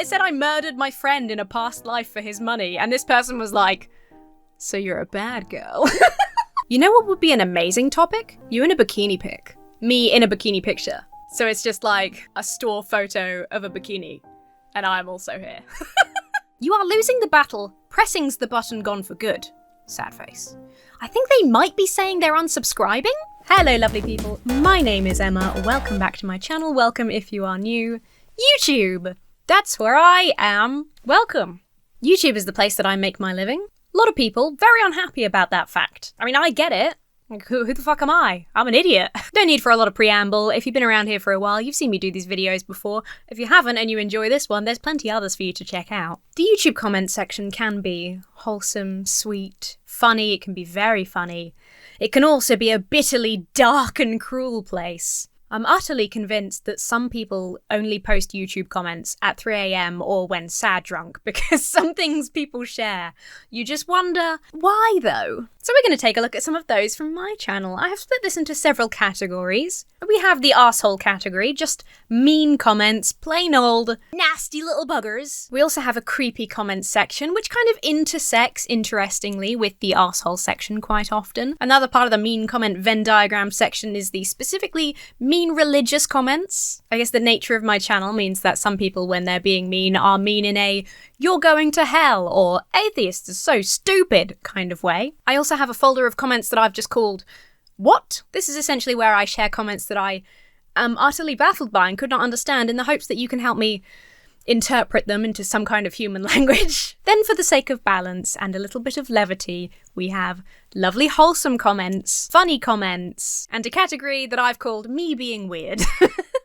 I said I murdered my friend in a past life for his money, and this person was like, so you're a bad girl. You know what would be an amazing topic? You in a bikini pic. Me in a bikini picture. So it's just like a store photo of a bikini, and I'm also here. You are losing the battle. Pressing's the button gone for good. Sad face. I think they might be saying they're unsubscribing? Hello, lovely people. My name is Emma. Welcome back to my channel. Welcome if you are new. YouTube. That's where I am. Welcome. YouTube is the place that I make my living. A lot of people very unhappy about that fact. I mean, I get it. Like, who the fuck am I? I'm an idiot. No need for a lot of preamble. If you've been around here for a while, you've seen me do these videos before. If you haven't and you enjoy this one, there's plenty others for you to check out. The YouTube comments section can be wholesome, sweet, funny. It can be very funny. It can also be a bitterly dark and cruel place. I'm utterly convinced that some people only post YouTube comments at 3 AM or when sad drunk, because some things people share, you just wonder, why though? So we're going to take a look at some of those from my channel. I have split this into several categories. We have the arsehole category, just mean comments, plain old nasty little buggers. We also have a creepy comments section, which kind of intersects, interestingly, with the arsehole section quite often. Another part of the mean comment Venn diagram section is the specifically mean religious comments. I guess the nature of my channel means that some people, when they're being mean, are mean in a "you're going to hell" or "atheists are so stupid" kind of way. I also have a folder of comments that I've just called "What?" This is essentially where I share comments that I am utterly baffled by and could not understand, in the hopes that you can help me interpret them into some kind of human language. Then, for the sake of balance and a little bit of levity, we have lovely wholesome comments, funny comments, and a category that I've called me being weird.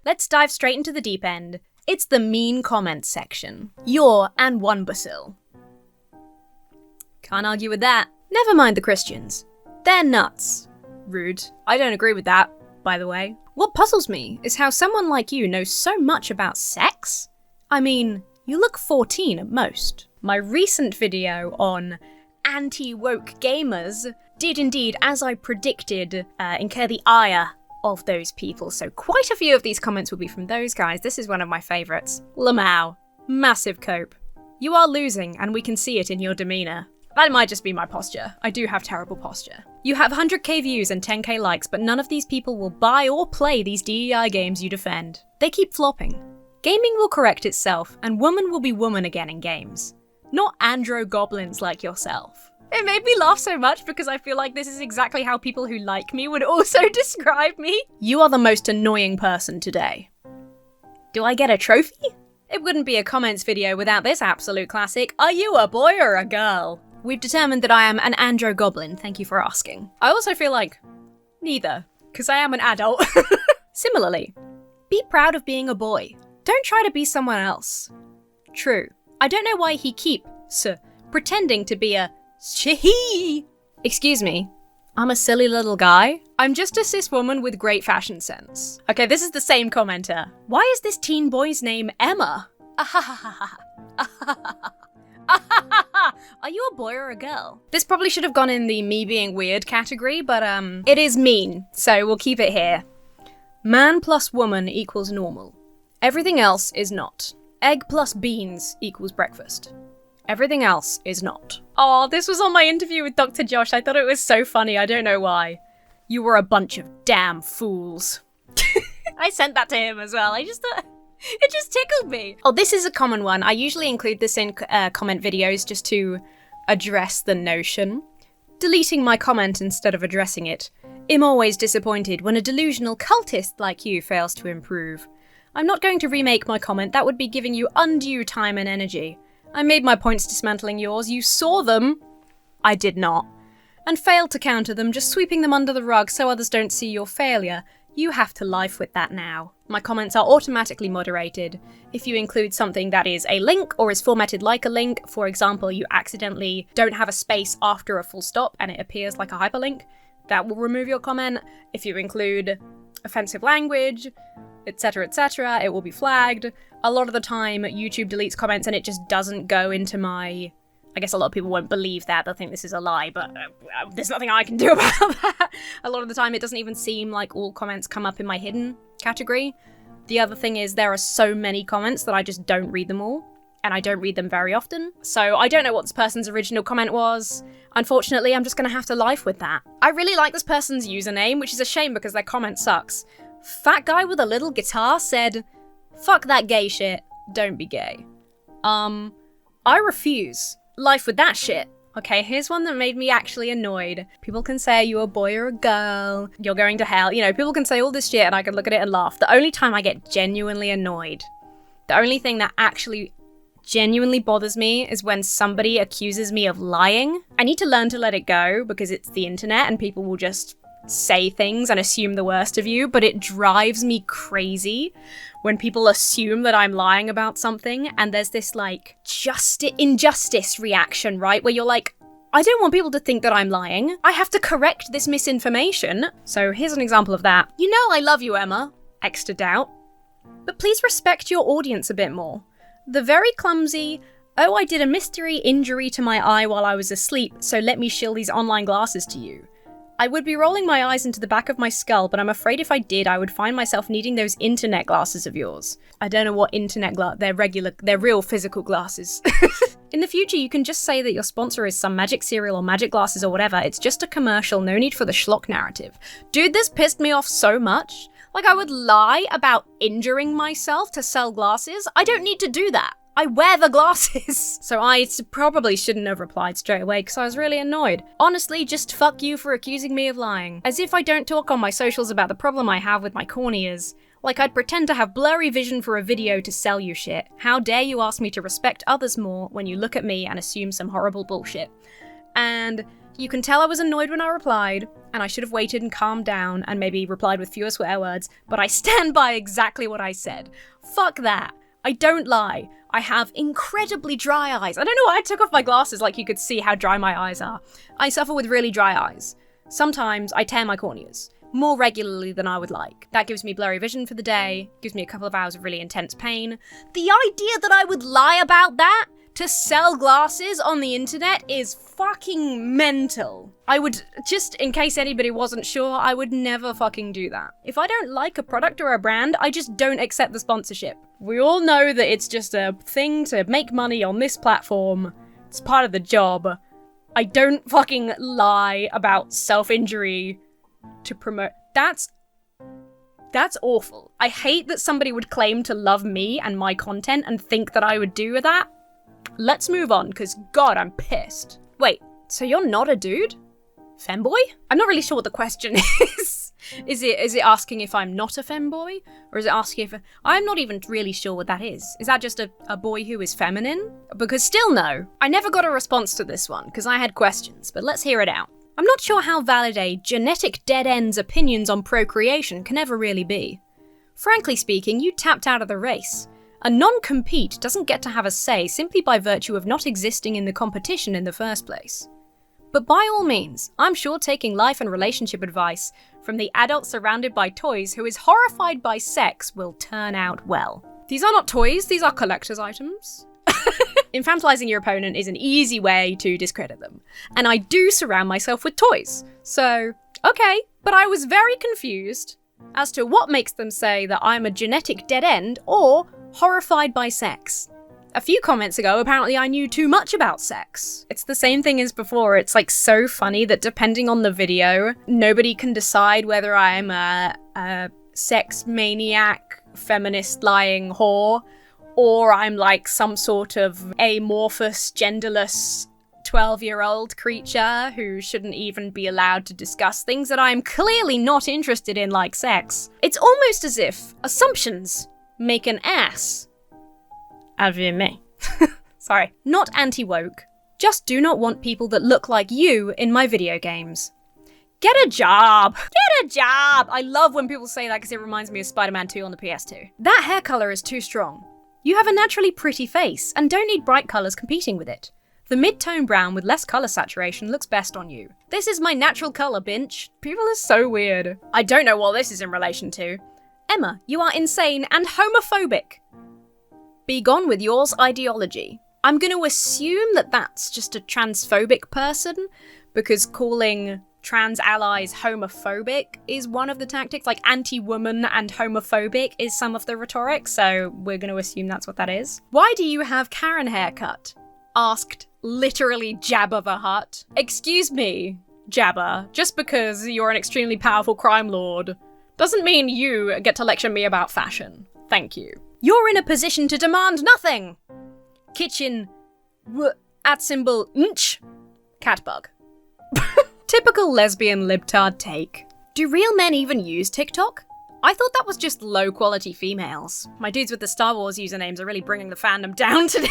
Let's dive straight into the deep end. It's the mean comments section. You're an imbecile. Can't argue with that. Never mind the Christians. They're nuts. Rude. I don't agree with that, by the way. What puzzles me is how someone like you knows so much about sex. I mean, you look 14 at most. My recent video on anti-woke gamers did indeed, as I predicted, incur the ire of those people. So quite a few of these comments will be from those guys. This is one of my favourites. Lamau. Massive cope. You are losing, and we can see it in your demeanour. That might just be my posture. I do have terrible posture. You have 100k views and 10k likes, but none of these people will buy or play these DEI games you defend. They keep flopping. Gaming will correct itself, and woman will be woman again in games. Not andro goblins like yourself. It made me laugh so much because I feel like this is exactly how people who like me would also describe me. You are the most annoying person today. Do I get a trophy? It wouldn't be a comments video without this absolute classic. Are you a boy or a girl? We've determined that I am an andro goblin, thank you for asking. I also feel like neither, because I am an adult. Similarly, be proud of being a boy. Don't try to be someone else. True. I don't know why he keeps pretending to be a she. Excuse me, I'm a silly little guy. I'm just a cis woman with great fashion sense. Okay, this is the same commenter. Why is this teen boy's name Emma? Are you a boy or a girl? This probably should have gone in the me being weird category, but it is mean, so we'll keep it here. Man plus woman equals normal. Everything else is not. Egg plus beans equals breakfast. Everything else is not. Oh, this was on my interview with Dr. Josh. I thought it was so funny. I don't know why. You were a bunch of damn fools. I sent that to him as well. I just thought... It just tickled me. Oh, this is a common one. I usually include this in comment videos just to address the notion. Deleting my comment instead of addressing it. I'm always disappointed when a delusional cultist like you fails to improve. I'm not going to remake my comment. That would be giving you undue time and energy. I made my points dismantling yours. You saw them. I did not. And failed to counter them, just sweeping them under the rug so others don't see your failure. You have to life with that now. My comments are automatically moderated. If you include something that is a link or is formatted like a link, for example, you accidentally don't have a space after a full stop and it appears like a hyperlink, that will remove your comment. If you include offensive language, etc., it will be flagged. A lot of the time, YouTube deletes comments and it just doesn't go into my... I guess a lot of people won't believe that, they'll think this is a lie, but there's nothing I can do about that. A lot of the time it doesn't even seem like all comments come up in my hidden category. The other thing is there are so many comments that I just don't read them all. and I don't read them very often. So I don't know what this person's original comment was. Unfortunately, I'm just gonna have to life with that. I really like this person's username, which is a shame because their comment sucks. Fat guy with a little guitar said, "Fuck that gay shit, don't be gay." I refuse. Life with that shit. Okay, here's one that made me actually annoyed. People can say you're a boy or a girl, you're going to hell. You know, people can say all this shit and I can look at it and laugh. The only time I get genuinely annoyed, the only thing that actually genuinely bothers me is when somebody accuses me of lying. I need to learn to let it go because it's the internet and people will just say things and assume the worst of you, but it drives me crazy when people assume that I'm lying about something and there's this like injustice reaction, right? Where you're like, I don't want people to think that I'm lying. I have to correct this misinformation. So here's an example of that. You know I love you, Emma. Extra doubt. But please respect your audience a bit more. The very clumsy, "Oh, I did a mystery injury to my eye while I was asleep, so let me shill these online glasses to you. I would be rolling my eyes into the back of my skull, but I'm afraid if I did, I would find myself needing those internet glasses of yours." I don't know what internet they're real physical glasses. In the future, you can just say that your sponsor is some magic cereal or magic glasses or whatever. It's just a commercial, no need for the schlock narrative. Dude, this pissed me off so much. Like, I would lie about injuring myself to sell glasses. I don't need to do that. I wear the glasses. So I probably shouldn't have replied straight away because I was really annoyed. Honestly, just fuck you for accusing me of lying. As if I don't talk on my socials about the problem I have with my corneas. Like I'd pretend to have blurry vision for a video to sell you shit. How dare you ask me to respect others more when you look at me and assume some horrible bullshit. And you can tell I was annoyed when I replied, and I should have waited and calmed down and maybe replied with fewer swear words, but I stand by exactly what I said. Fuck that. I don't lie. I have incredibly dry eyes. I don't know why I took off my glasses like you could see how dry my eyes are. I suffer with really dry eyes. Sometimes I tear my corneas, more regularly than I would like. That gives me blurry vision for the day, gives me a couple of hours of really intense pain. The idea that I would lie about that to sell glasses on the internet is fucking mental. I would, just in case anybody wasn't sure, I would never fucking do that. If I don't like a product or a brand, I just don't accept the sponsorship. We all know that it's just a thing to make money on this platform. It's part of the job. I don't fucking lie about self-injury to promote. That's awful. I hate that somebody would claim to love me and my content and think that I would do that. Let's move on, because God, I'm pissed. Wait, so you're not a dude? Femboy? I'm not really sure what the question is. Is it asking if I'm not a femboy? Or is it asking if... I'm not even really sure what that is. Is that just a boy who is feminine? Because still no. I never got a response to this one, because I had questions, but let's hear it out. I'm not sure how valid a genetic dead end's opinions on procreation can ever really be. Frankly speaking, you tapped out of the race. A non-compete doesn't get to have a say simply by virtue of not existing in the competition in the first place. But by all means, I'm sure taking life and relationship advice from the adult surrounded by toys who is horrified by sex will turn out well. These are not toys, these are collector's items. Infantilizing your opponent is an easy way to discredit them. And I do surround myself with toys. So, okay, but I was very confused as to what makes them say that I'm a genetic dead end or horrified by sex. A few comments ago, apparently I knew too much about sex. It's the same thing as before. It's like so funny that depending on the video, nobody can decide whether I'm a sex maniac, feminist lying whore, or I'm like some sort of amorphous, genderless 12-year-old creature who shouldn't even be allowed to discuss things that I'm clearly not interested in, like sex. It's almost as if assumptions make an ass out of me. Sorry. Not anti-woke. Just do not want people that look like you in my video games. Get a job! Get a job! I love when people say that because it reminds me of Spider-Man 2 on the PS2. That hair colour is too strong. You have a naturally pretty face and don't need bright colours competing with it. The mid-tone brown with less colour saturation looks best on you. This is my natural colour, binch. People are so weird. I don't know what this is in relation to. Emma, you are insane and homophobic. Be gone with yours ideology. I'm going to assume that that's just a transphobic person, because calling trans allies homophobic is one of the tactics. Like anti-woman and homophobic is some of the rhetoric, so we're going to assume that's what that is. Why do you have Karen haircut? Asked literally Jabba the Hutt. Excuse me, Jabba, just because you're an extremely powerful crime lord doesn't mean you get to lecture me about fashion. Thank you. You're in a position to demand nothing. Kitchen at symbol nch. Catbug. Typical lesbian libtard take. Do real men even use TikTok? I thought that was just low-quality females. My dudes with the Star Wars usernames are really bringing the fandom down today.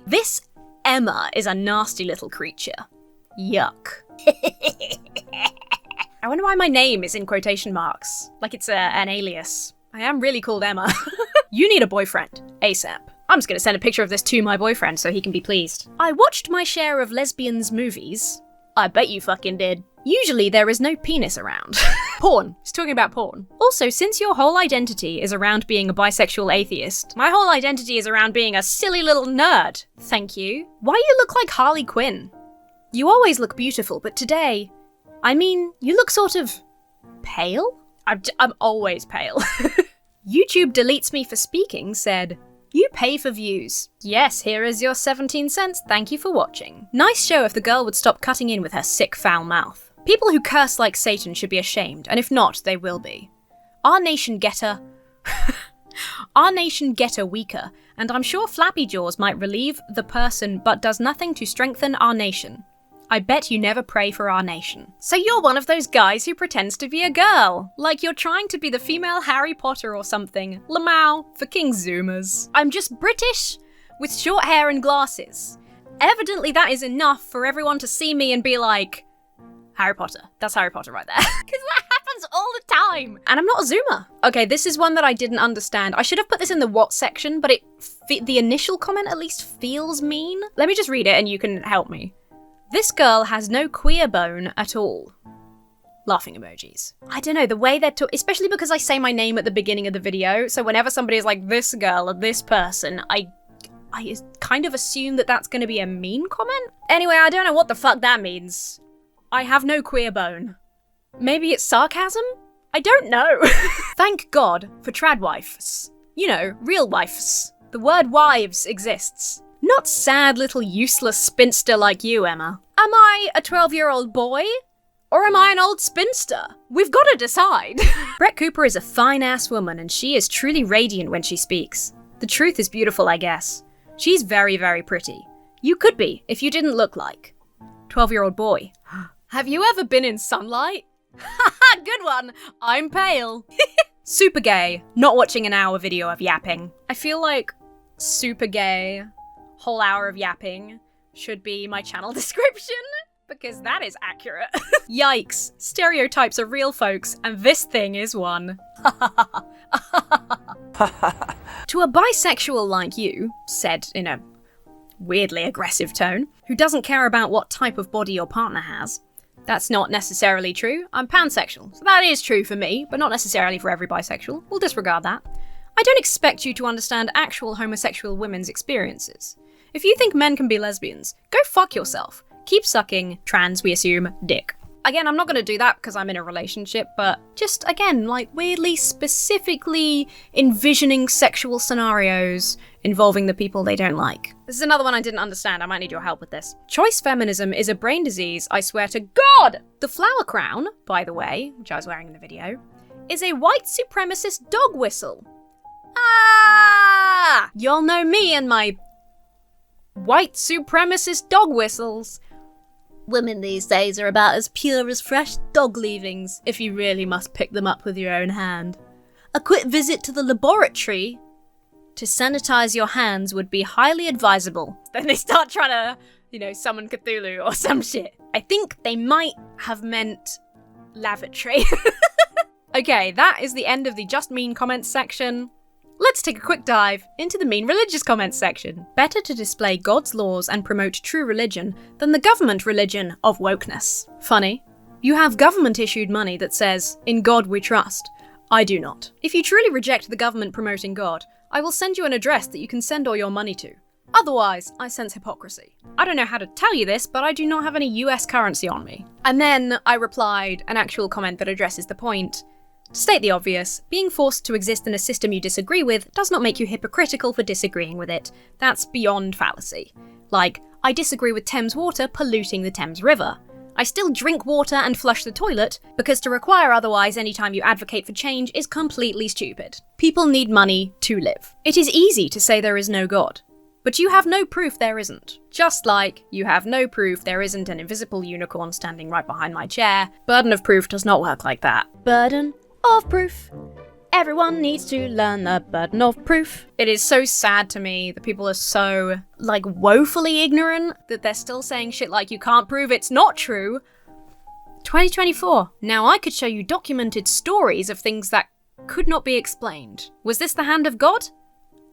This Emma is a nasty little creature. Yuck. I wonder why my name is in quotation marks. Like it's an alias. I am really called Emma. You need a boyfriend. ASAP. I'm just gonna send a picture of this to my boyfriend so he can be pleased. I watched my share of lesbians movies. I bet you fucking did. Usually there is no penis around. Porn. He's talking about porn. Also, since your whole identity is around being a bisexual atheist, my whole identity is around being a silly little nerd. Thank you. Why you look like Harley Quinn? You always look beautiful, but today, I mean, you look sort of pale? I'm always pale. YouTube deletes me for speaking said, you pay for views. Yes, here is your 17 cents, thank you for watching. Nice show if the girl would stop cutting in with her sick foul mouth. People who curse like Satan should be ashamed, and if not, they will be. Our nation get a weaker, and I'm sure Flappy Jaws might relieve the person but does nothing to strengthen our nation. I bet you never pray for our nation. So you're one of those guys who pretends to be a girl. Like you're trying to be the female Harry Potter or something. Lamau for King Zoomers. I'm just British with short hair and glasses. Evidently that is enough for everyone to see me and be like, Harry Potter. That's Harry Potter right there. Because that happens all the time. And I'm not a Zoomer. Okay, this is one that I didn't understand. I should have put this in the what section, but the initial comment at least feels mean. Let me just read it and you can help me. This girl has no queer bone at all. Laughing emojis. I don't know, the way they're especially because I say my name at the beginning of the video, so whenever somebody is like, this girl or this person, I kind of assume that that's going to be a mean comment? Anyway, I don't know what the fuck that means. I have no queer bone. Maybe it's sarcasm? I don't know. Thank God for tradwives. You know, real wives. The word wives exists. Not sad little useless spinster like you, Emma. Am I a 12-year-old boy? Or am I an old spinster? We've got to decide. Brett Cooper is a fine-ass woman and she is truly radiant when she speaks. The truth is beautiful, I guess. She's very, very pretty. You could be, if you didn't look like. 12-year-old boy. Have you ever been in sunlight? Haha, good one. I'm pale. Super gay. Not watching an hour video of yapping. I feel like super gay, whole hour of yapping should be my channel description, because that is accurate. Yikes. Stereotypes are real, folks, and this thing is one. To a bisexual like you, said in a weirdly aggressive tone, who doesn't care about what type of body your partner has. That's not necessarily true. I'm pansexual, so that is true for me, but not necessarily for every bisexual. We'll disregard that. I don't expect you to understand actual homosexual women's experiences. If you think men can be lesbians, go fuck yourself. Keep sucking, trans, we assume, dick. Again, I'm not going to do that because I'm in a relationship, but just, again, like weirdly, specifically envisioning sexual scenarios involving the people they don't like. This is another one I didn't understand. I might need your help with this. Choice feminism is a brain disease, I swear to God! The flower crown, by the way, which I was wearing in the video, is a white supremacist dog whistle. Ah! Y'all know me and my white supremacist dog whistles. Women these days are about as pure as fresh dog leavings, if you really must pick them up with your own hand. A quick visit to the laboratory to sanitize your hands would be highly advisable. Then they start trying to, summon Cthulhu or some shit. I think they might have meant lavatory. Okay, that is the end of the Just Mean comments section. Let's take a quick dive into the mean religious comments section. Better to display God's laws and promote true religion than the government religion of wokeness. Funny. You have government-issued money that says, "In God we trust." I do not. If you truly reject the government promoting God, I will send you an address that you can send all your money to. Otherwise, I sense hypocrisy. I don't know how to tell you this, but I do not have any US currency on me. And then I replied an actual comment that addresses the point. To state the obvious, being forced to exist in a system you disagree with does not make you hypocritical for disagreeing with it. That's beyond fallacy. Like, I disagree with Thames Water polluting the Thames River. I still drink water and flush the toilet, because to require otherwise anytime you advocate for change is completely stupid. People need money to live. It is easy to say there is no God, but you have no proof there isn't. Just like you have no proof there isn't an invisible unicorn standing right behind my chair. Burden of proof does not work like that. Burden of proof. Everyone needs to learn the burden of proof. It is so sad to me that people are so, woefully ignorant that they're still saying shit like you can't prove it's not true. 2024. Now I could show you documented stories of things that could not be explained. Was this the hand of God?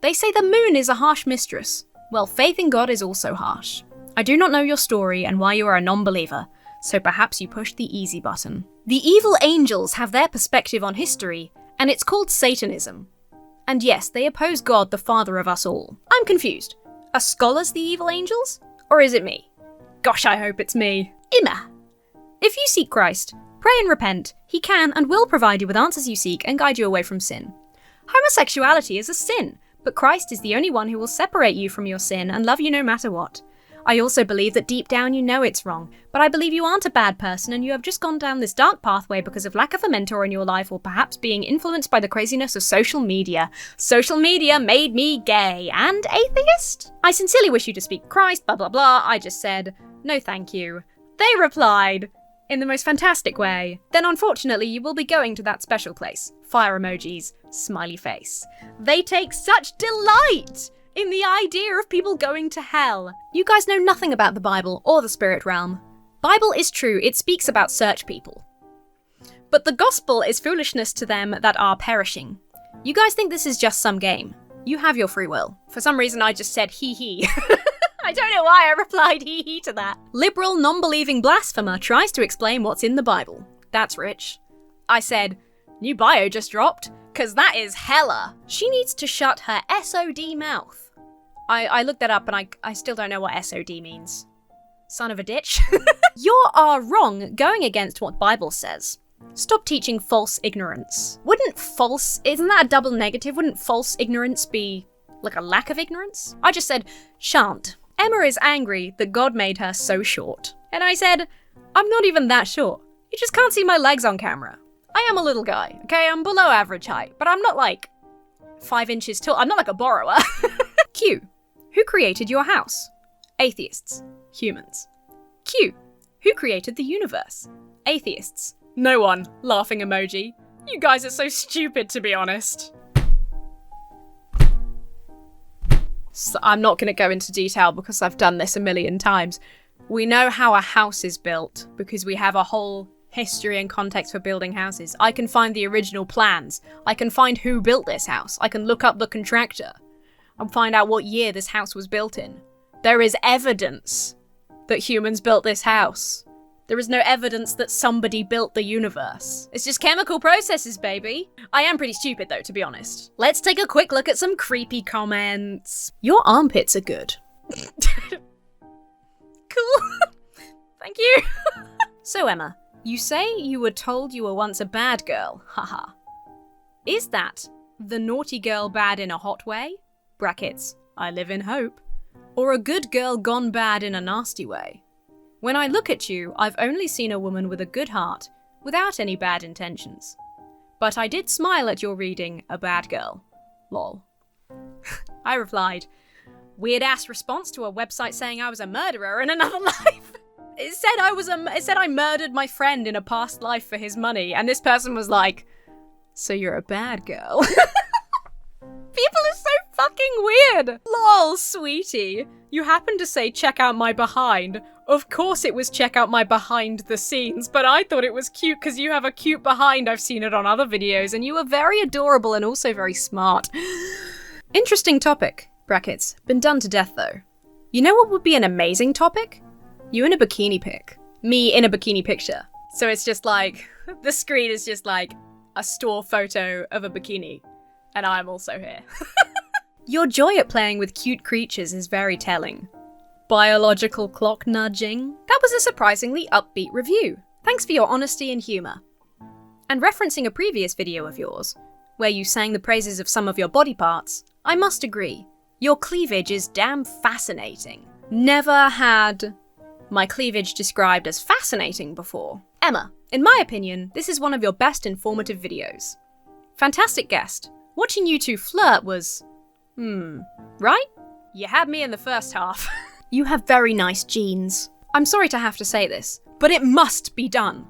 They say the moon is a harsh mistress. Well, faith in God is also harsh. I do not know your story and why you are a non-believer, so perhaps you pushed the easy button. The evil angels have their perspective on history, and it's called Satanism. And yes, they oppose God, the father of us all. I'm confused. Are scholars the evil angels? Or is it me? Gosh, I hope it's me. Imma. If you seek Christ, pray and repent, he can and will provide you with answers you seek and guide you away from sin. Homosexuality is a sin, but Christ is the only one who will separate you from your sin and love you no matter what. I also believe that deep down you know it's wrong, but I believe you aren't a bad person and you have just gone down this dark pathway because of lack of a mentor in your life or perhaps being influenced by the craziness of social media. Social media made me gay and atheist? I sincerely wish you to speak Christ, blah blah blah. I just said, no thank you. They replied, in the most fantastic way, then unfortunately you will be going to that special place. Fire emojis, smiley face. They take such delight in the idea of people going to hell. You guys know nothing about the Bible or the spirit realm. Bible is true, it speaks about search people. But the gospel is foolishness to them that are perishing. You guys think this is just some game. You have your free will. For some reason I just said hee hee. I don't know why I replied hee hee to that. Liberal non-believing blasphemer tries to explain what's in the Bible. That's rich. I said, new bio just dropped, cause that is hella. She needs to shut her SOD mouth. I looked that up and I still don't know what SOD means. Son of a ditch. You are wrong going against what Bible says. Stop teaching false ignorance. Isn't that a double negative? Wouldn't false ignorance be like a lack of ignorance? I just said, shan't. Emma is angry that God made her so short. And I said, I'm not even that short. You just can't see my legs on camera. I am a little guy, okay? I'm below average height, but I'm not like 5 inches tall. I'm not like a borrower. Q. Who created your house? Atheists. Humans. Q. Who created the universe? Atheists. No one. Laughing emoji. You guys are so stupid, to be honest. So I'm not going to go into detail because I've done this a million times. We know how a house is built because we have a whole history and context for building houses. I can find the original plans. I can find who built this house. I can look up the contractor and find out what year this house was built in. There is evidence that humans built this house. There is no evidence that somebody built the universe. It's just chemical processes, baby. I am pretty stupid though, to be honest. Let's take a quick look at some creepy comments. Your armpits are good. Cool. Thank you. So Emma, you say you were told you were once a bad girl. Haha. Is that the naughty girl bad in a hot way? Brackets, I live in hope. Or a good girl gone bad in a nasty way? When I look at you, I've only seen a woman with a good heart, without any bad intentions. But I did smile at your reading, a bad girl. Lol. I replied, weird ass response to a website saying I was a murderer in another life. It said I murdered my friend in a past life for his money, and this person was like, so you're a bad girl. People are so fucking weird. Lol, sweetie. You happened to say check out my behind. Of course it was check out my behind the scenes, but I thought it was cute because you have a cute behind. I've seen it on other videos and you were very adorable and also very smart. Interesting topic. Brackets. Been done to death though. You know what would be an amazing topic? You in a bikini pic. Me in a bikini picture. So it's just like, the screen is just like a store photo of a bikini. And I'm also here. Your joy at playing with cute creatures is very telling. biological clock nudging. That was a surprisingly upbeat review. Thanks for your honesty and humour. And referencing a previous video of yours, where you sang the praises of some of your body parts, I must agree, your cleavage is damn fascinating. Never had my cleavage described as fascinating before. Emma, in my opinion, this is one of your best informative videos. Fantastic guest. Watching you two flirt was... right? You had me in the first half. You have very nice genes. I'm sorry to have to say this, but it must be done.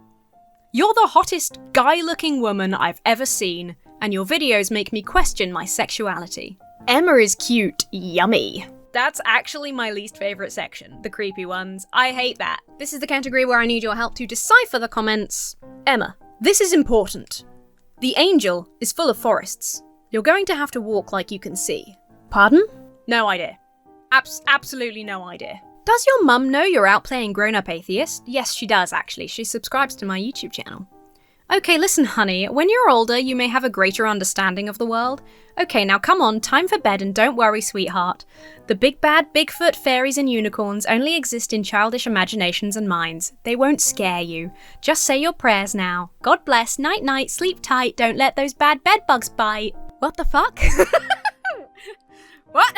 You're the hottest guy-looking woman I've ever seen, and your videos make me question my sexuality. Emma is cute, yummy. That's actually my least favourite section, the creepy ones. I hate that. This is the category where I need your help to decipher the comments. Emma, this is important. The angel is full of forests. You're going to have to walk like you can see. Pardon? No idea. Absolutely no idea. Does your mum know you're out playing grown-up atheist? Yes, she does, actually. She subscribes to my YouTube channel. Okay, listen, honey. When you're older, you may have a greater understanding of the world. Okay, now come on, time for bed and don't worry, sweetheart. The big bad Bigfoot, fairies and unicorns only exist in childish imaginations and minds. They won't scare you. Just say your prayers now. God bless, night-night, sleep tight, don't let those bad bedbugs bite. What the fuck? What?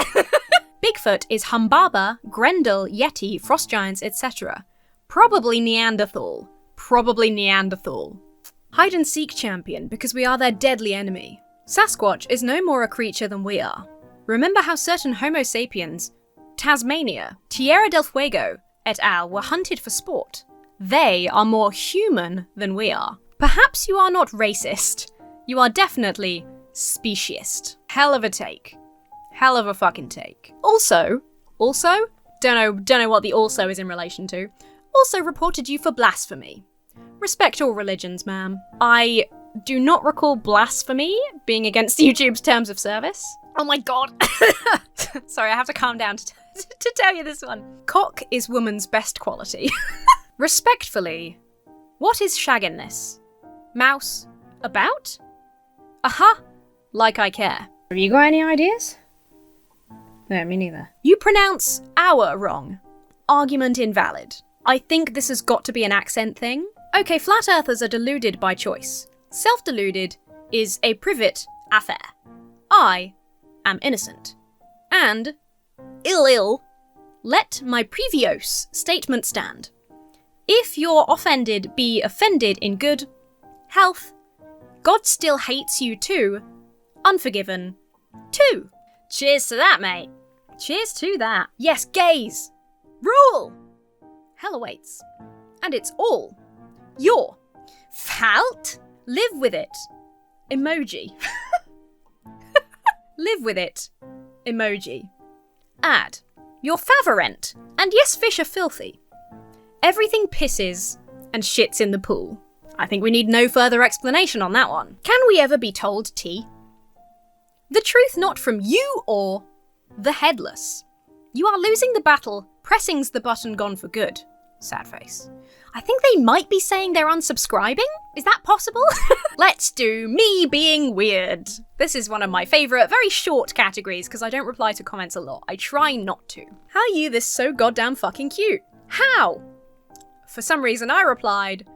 Bigfoot is Humbaba, Grendel, Yeti, frost giants, etc. Probably Neanderthal. Hide and seek champion, because we are their deadly enemy. Sasquatch is no more a creature than we are. Remember how certain Homo sapiens, Tasmania, Tierra del Fuego, et al. Were hunted for sport. They are more human than we are. Perhaps you are not racist. You are definitely speciest. Hell of a take. Hell of a fucking take. Also, don't know what the also is in relation to, also reported you for blasphemy. Respect all religions, ma'am. I do not recall blasphemy being against YouTube's terms of service. Oh my god. Sorry, I have to calm down to tell you this one. Cock is woman's best quality. Respectfully, what is shagging-ness? Mouse, about? Aha, like I care. Have you got any ideas? No, me neither. You pronounce our wrong. Argument invalid. I think this has got to be an accent thing. Okay, flat earthers are deluded by choice. Self-deluded is a private affair. I am innocent. And, ill, let my previous statement stand. If you're offended, be offended in good health. God still hates you too. Unforgiven too. Cheers to that, mate. Cheers to that. Yes, gays. Rule. Hell awaits. And it's all your fault. Live with it. Emoji. Live with it. Emoji. Add. Your favorite. And yes, fish are filthy. Everything pisses and shits in the pool. I think we need no further explanation on that one. Can we ever be told T? The truth not from you or the headless. You are losing the battle. Pressing's the button gone for good. Sad face. I think they might be saying they're unsubscribing? Is that possible? Let's do me being weird. This is one of my favourite, very short categories because I don't reply to comments a lot. I try not to. How are you this so goddamn fucking cute? How? For some reason I replied,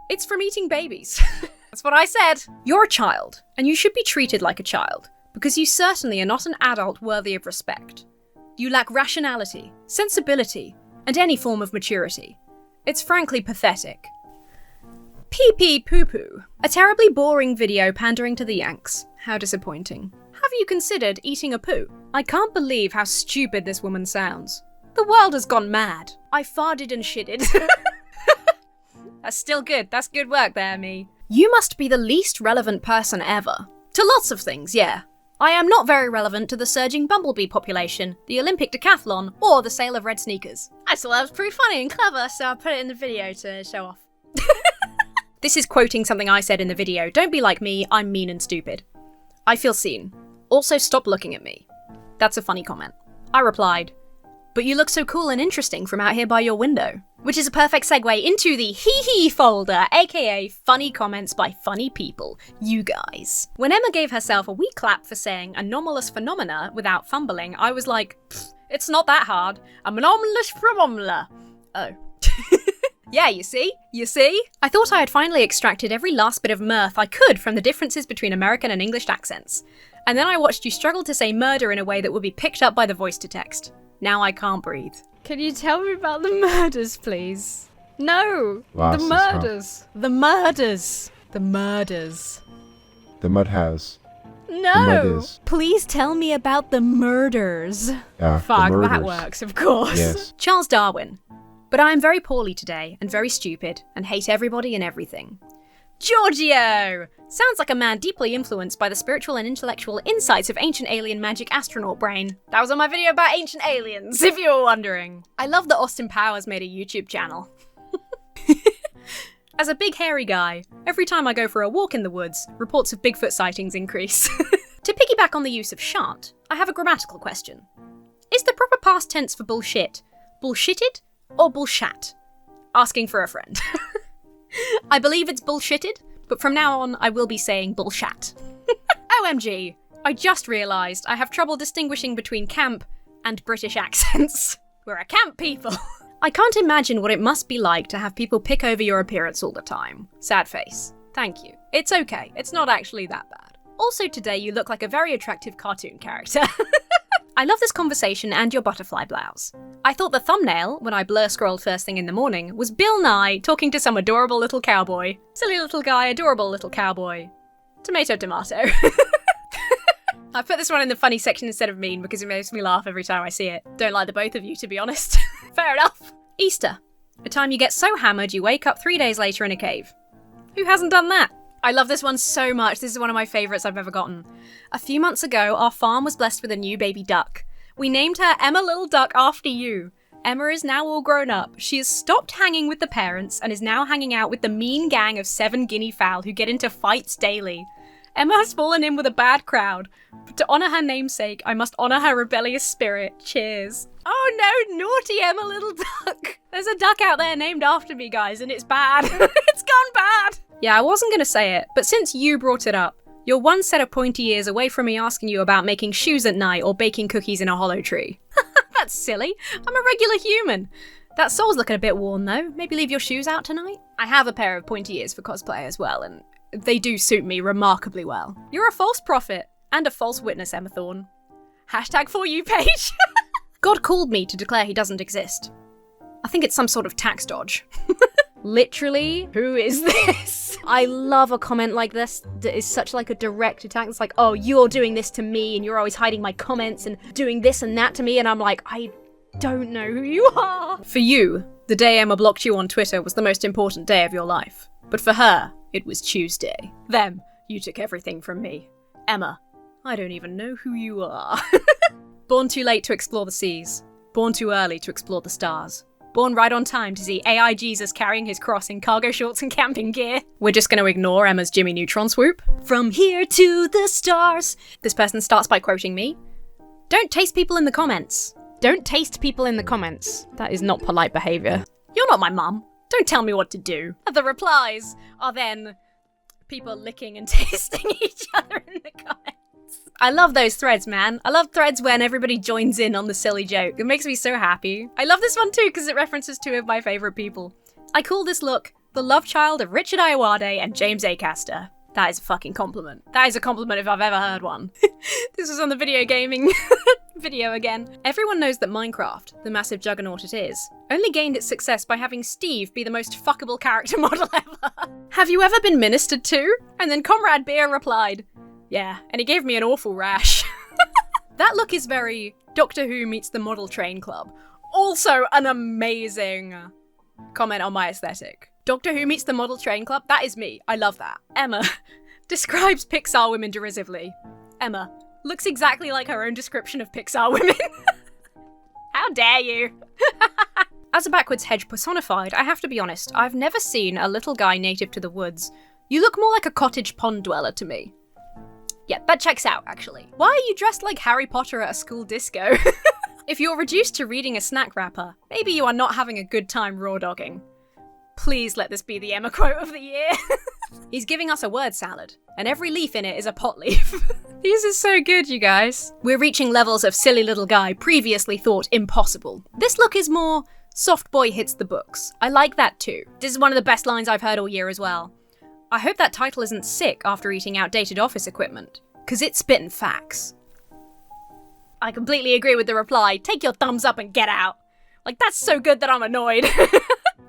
it's from eating babies. That's what I said. You're a child, and you should be treated like a child, because you certainly are not an adult worthy of respect. You lack rationality, sensibility, and any form of maturity. It's frankly pathetic. Pee-pee poo-poo. A terribly boring video pandering to the Yanks. How disappointing. Have you considered eating a poo? I can't believe how stupid this woman sounds. The world has gone mad. I farted and shitted. That's still good. That's good work there, me. You must be the least relevant person ever. To lots of things, yeah. I am not very relevant to the surging bumblebee population, the Olympic decathlon, or the sale of red sneakers. I thought that was pretty funny and clever, so I put it in the video to show off. This is quoting something I said in the video. Don't be like me, I'm mean and stupid. I feel seen. Also, stop looking at me. That's a funny comment. I replied, but you look so cool and interesting from out here by your window. Which is a perfect segue into the hee-hee folder, aka funny comments by funny people, you guys. When Emma gave herself a wee clap for saying anomalous phenomena without fumbling, I was like, It's not that hard. I'm an omelette from Omla. Oh. Yeah, you see? I thought I had finally extracted every last bit of mirth I could from the differences between American and English accents. And then I watched you struggle to say murder in a way that would be picked up by the voice-to-text. Now I can't breathe. Can you tell me about the murders, please? No! Last the is murders! The murders! The murders! The mud house. No! The mud is. Please tell me about the murders. Yeah, Fuck, the that murders. works, of course. Yes. Charles Darwin. But I am very poorly today, and very stupid, and hate everybody and everything. Giorgio! Sounds like a man deeply influenced by the spiritual and intellectual insights of ancient alien magic astronaut brain. That was on my video about ancient aliens, if you were wondering. I love that Austin Powers made a YouTube channel. As a big hairy guy, every time I go for a walk in the woods, reports of Bigfoot sightings increase. To piggyback on the use of shan't, I have a grammatical question. Is the proper past tense for bullshit bullshitted or bullshat? Asking for a friend. I believe it's bullshitted, but from now on I will be saying bullshat. OMG, I just realised I have trouble distinguishing between camp and British accents. We're a camp people. I can't imagine what it must be like to have people pick over your appearance all the time. Sad face. Thank you. It's okay, it's not actually that bad. Also today you look like a very attractive cartoon character. I love this conversation and your butterfly blouse. I thought the thumbnail, when I blur scrolled first thing in the morning, was Bill Nye talking to some adorable little cowboy. Silly little guy, adorable little cowboy. Tomato, tomato. I put this one in the funny section instead of mean because it makes me laugh every time I see it. Don't like the both of you, to be honest. Fair enough. Easter. A time you get so hammered you wake up 3 days later in a cave. Who hasn't done that? I love this one so much. This is one of my favourites I've ever gotten. A few months ago, our farm was blessed with a new baby duck. We named her Emma Little Duck after you. Emma is now all grown up. She has stopped hanging with the parents and is now hanging out with the mean gang of 7 guinea fowl who get into fights daily. Emma has fallen in with a bad crowd, but to honour her namesake, I must honour her rebellious spirit. Cheers. Oh no, naughty Emma Little Duck. There's a duck out there named after me, guys, and it's bad. It's gone bad. Yeah, I wasn't going to say it, but since you brought it up, you're one set of pointy ears away from me asking you about making shoes at night or baking cookies in a hollow tree. That's silly. I'm a regular human. That sole's looking a bit worn though. Maybe leave your shoes out tonight? I have a pair of pointy ears for cosplay as well, and they do suit me remarkably well. You're a false prophet and a false witness, Emma Thorne. Hashtag for you page. God called me to declare he doesn't exist. I think it's some sort of tax dodge. Literally, who is this? I love a comment like this that is such like a direct attack. It's like, oh, you're doing this to me and you're always hiding my comments and doing this and that to me. And I'm like, I don't know who you are. For you, the day Emma blocked you on Twitter was the most important day of your life. But for her, it was Tuesday. Them, you took everything from me. Emma, I don't even know who you are. Born too late to explore the seas. Born too early to explore the stars. Born right on time to see AI Jesus carrying his cross in cargo shorts and camping gear. We're just going to ignore Emma's Jimmy Neutron swoop. From here to the stars. This person starts by quoting me. Don't taste people in the comments. Don't taste people in the comments. That is not polite behaviour. You're not my mum. Don't tell me what to do. The replies are then people licking and tasting each other in the comments. I love those threads, man. I love threads when everybody joins in on the silly joke. It makes me so happy. I love this one too because it references two of my favourite people. I call this look the love child of Richard Ayoade and James Acaster. That is a fucking compliment. That is a compliment if I've ever heard one. This was on the video gaming video again. Everyone knows that Minecraft, the massive juggernaut it is, only gained its success by having Steve be the most fuckable character model ever. Have you ever been ministered to? And then Comrade Beer replied, yeah, and he gave me an awful rash. That look is very Doctor Who meets the Model Train Club. Also an amazing comment on my aesthetic. Doctor Who meets the Model Train Club? That is me. I love that. Emma describes Pixar women derisively. Emma looks exactly like her own description of Pixar women. How dare you? As a backwards hedge personified, I have to be honest, I've never seen a little guy native to the woods. You look more like a cottage pond dweller to me. Yeah, that checks out, actually. Why are you dressed like Harry Potter at a school disco? If you're reduced to reading a snack wrapper, maybe you are not having a good time raw dogging. Please let this be the Emma quote of the year. He's giving us a word salad, and every leaf in it is a pot leaf. These are so good, you guys. We're reaching levels of silly little guy previously thought impossible. This look is more soft boy hits the books. I like that too. This is one of the best lines I've heard all year as well. I hope that title isn't sick after eating outdated office equipment, 'cause it's spitting facts. I completely agree with the reply. Take your thumbs up and get out. Like, that's so good that I'm annoyed.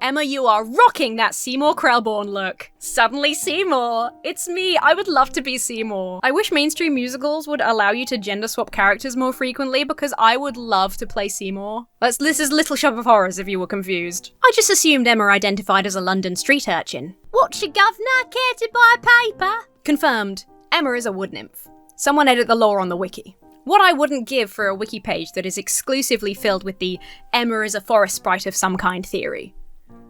Emma, you are rocking that Seymour Krelborn look. Suddenly Seymour. It's me. I would love to be Seymour. I wish mainstream musicals would allow you to gender swap characters more frequently because I would love to play Seymour. This is Little Shop of Horrors if you were confused. I just assumed Emma identified as a London street urchin. What's your governor? Care to buy paper? Confirmed. Emma is a wood nymph. Someone edit the lore on the wiki. What I wouldn't give for a wiki page that is exclusively filled with the Emma is a forest sprite of some kind theory.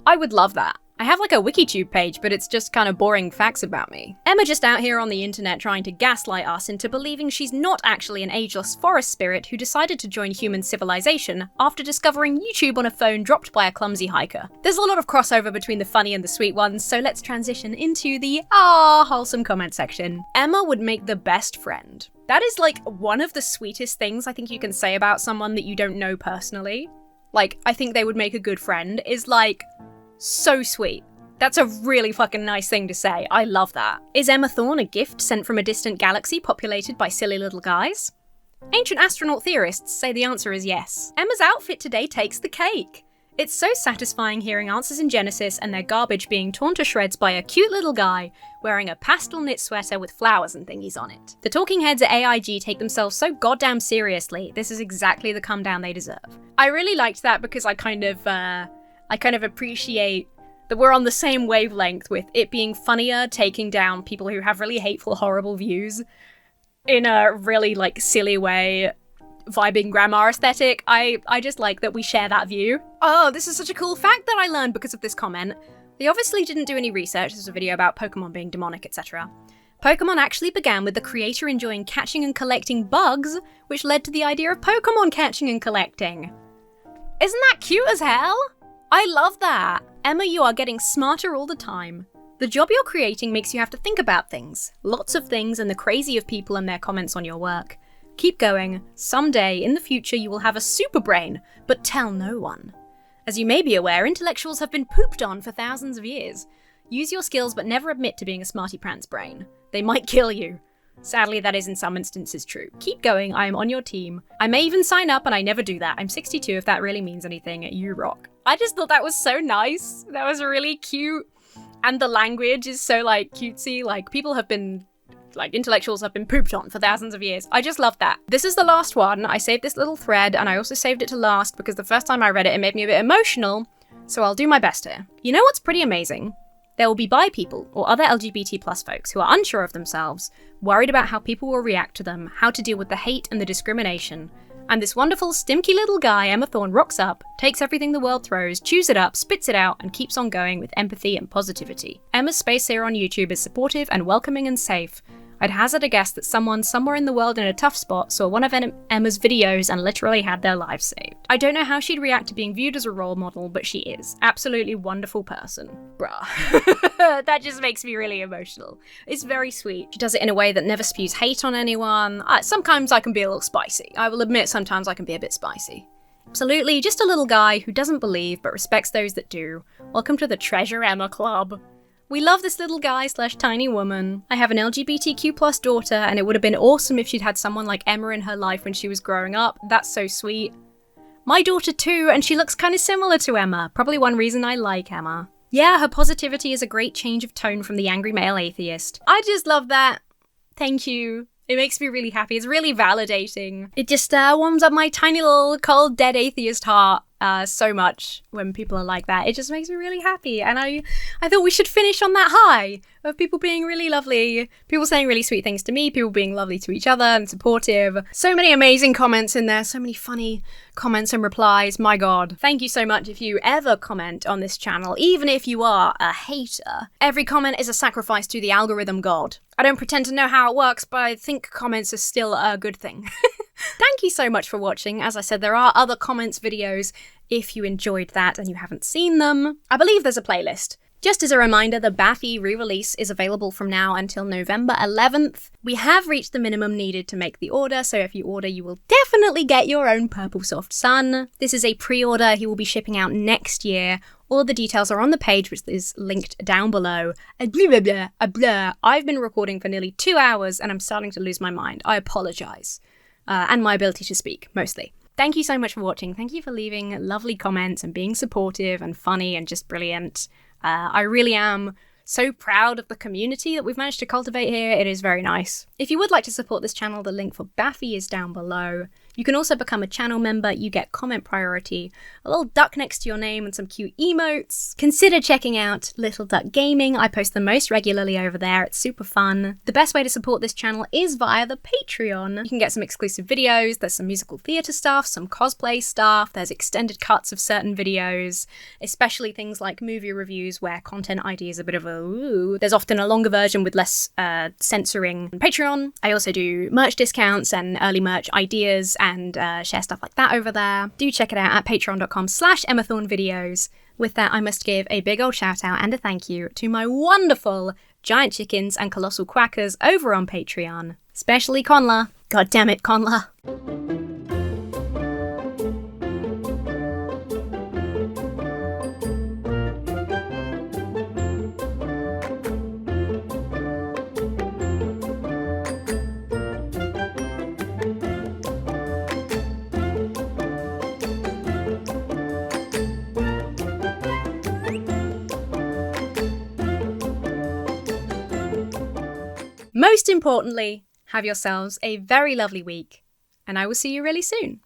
I would love that. I have like a WikiTube page, but it's just kind of boring facts about me. Emma just out here on the internet trying to gaslight us into believing she's not actually an ageless forest spirit who decided to join human civilization after discovering YouTube on a phone dropped by a clumsy hiker. There's a lot of crossover between the funny and the sweet ones, so let's transition into the wholesome comment section. Emma would make the best friend. That is like one of the sweetest things I think you can say about someone that you don't know personally. Like, I think they would make a good friend is like, so sweet. That's a really fucking nice thing to say. I love that. Is Emma Thorne a gift sent from a distant galaxy populated by silly little guys? Ancient astronaut theorists say the answer is yes. Emma's outfit today takes the cake. It's so satisfying hearing answers in Genesis and their garbage being torn to shreds by a cute little guy wearing a pastel knit sweater with flowers and thingies on it. The talking heads at AIG take themselves so goddamn seriously. This is exactly the come down they deserve. I really liked that because I kind of appreciate that we're on the same wavelength with it being funnier taking down people who have really hateful, horrible views in a really, like, silly way, vibing grandma aesthetic. I just like that we share that view. Oh, this is such a cool fact that I learned because of this comment. They obviously didn't do any research. This is a video about Pokemon being demonic, etc. Pokemon actually began with the creator enjoying catching and collecting bugs, which led to the idea of Pokemon catching and collecting. Isn't that cute as hell? I love that. Emma, you are getting smarter all the time. The job you're creating makes you have to think about things. Lots of things and the crazy of people and their comments on your work. Keep going. Someday, in the future, you will have a super brain, but tell no one. As you may be aware, intellectuals have been pooped on for thousands of years. Use your skills but never admit to being a smarty pants brain. They might kill you. Sadly, that is in some instances true. Keep going, I am on your team. I may even sign up and I never do that. I'm 62 if that really means anything. You rock. I just thought that was so nice. That was really cute. And the language is so, like, cutesy. Like, people have been, like, intellectuals have been pooped on for thousands of years. I just love that. This is the last one. I saved this little thread and I also saved it to last because the first time I read it, it made me a bit emotional. So I'll do my best here. You know what's pretty amazing? There will be bi people or other LGBT plus folks who are unsure of themselves, worried about how people will react to them, how to deal with the hate and the discrimination. And this wonderful, stimky little guy, Emma Thorne, rocks up, takes everything the world throws, chews it up, spits it out, and keeps on going with empathy and positivity. Emma's space here on YouTube is supportive and welcoming and safe. I'd hazard a guess that someone somewhere in the world in a tough spot saw one of Emma's videos and literally had their lives saved. I don't know how she'd react to being viewed as a role model, but she is. Absolutely wonderful person. Bruh. That just makes me really emotional. It's very sweet. She does it in a way that never spews hate on anyone. Sometimes I can be a little spicy. I will admit sometimes I can be a bit spicy. Absolutely, just a little guy who doesn't believe but respects those that do. Welcome to the Treasure Emma Club. We love this little guy / tiny woman. I have an LGBTQ plus daughter and it would have been awesome if she'd had someone like Emma in her life when she was growing up. That's so sweet. My daughter too, and she looks kind of similar to Emma. Probably one reason I like Emma. Yeah, her positivity is a great change of tone from the angry male atheist. I just love that. Thank you. It makes me really happy. It's really validating. It just warms up my tiny little cold dead atheist heart so much when people are like that. It just makes me really happy. And I thought we should finish on that high of people being really lovely, people saying really sweet things to me, people being lovely to each other and supportive. So many amazing comments in there, so many funny comments and replies. My God. Thank you so much if you ever comment on this channel, even if you are a hater. Every comment is a sacrifice to the algorithm god. I don't pretend to know how it works, but I think comments are still a good thing. Thank you so much for watching. As I said, there are other comments videos if you enjoyed that and you haven't seen them. I believe there's a playlist. Just as a reminder, the Baffy re-release is available from now until November 11th. We have reached the minimum needed to make the order, so if you order, you will definitely get your own Purple Soft Sun. This is a pre-order. He will be shipping out next year. All the details are on the page, which is linked down below. I've been recording for nearly 2 hours, and I'm starting to lose my mind. I apologise. And my ability to speak, mostly. Thank you so much for watching. Thank you for leaving lovely comments and being supportive and funny and just brilliant. I really am so proud of the community that we've managed to cultivate here. It is very nice. If you would like to support this channel, the link for Baffy is down below. You can also become a channel member. You get comment priority, a little duck next to your name and some cute emotes. Consider checking out Little Duck Gaming. I post the most regularly over there. It's super fun. The best way to support this channel is via the Patreon. You can get some exclusive videos. There's some musical theatre stuff, some cosplay stuff. There's extended cuts of certain videos, especially things like movie reviews where content ID is a bit of a ooh. There's often a longer version with less censoring on Patreon. I also do merch discounts and early merch ideas and share stuff like that over there. Do check it out at patreon.com/EmmaThorneVideos. With that, I must give a big old shout out and a thank you to my wonderful giant chickens and colossal quackers over on Patreon. Especially Connla. God damn it, Connla. Most importantly, have yourselves a very lovely week, and I will see you really soon.